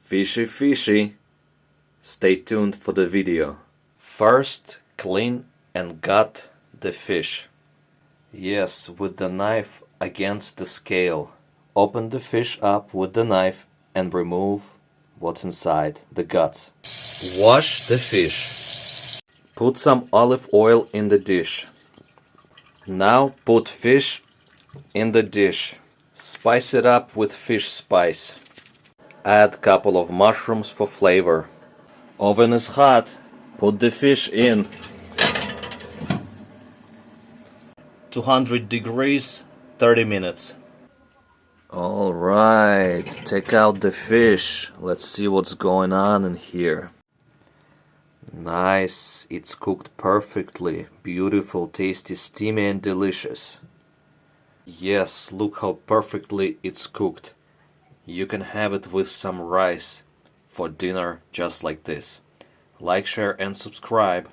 Fishy fishy. Stay tuned for the video. First, clean and gut the fish. Yes, with the knife against the scale. Open the fish up with the knife and remove what's inside, the guts. Wash the fish. Put some olive oil in the dish. Now put fish in the dish. Spice it up with fish spice. Add couple of mushrooms for flavor. Oven is hot. Put the fish in. 200 degrees, 30 minutes. Alright, take out the fish. Let's see what's going on in here. Nice, it's cooked perfectly. Beautiful, tasty, steamy and delicious. Yes, look how perfectly it's cooked. You can have it with some rice for dinner just like this. Like, share and subscribe.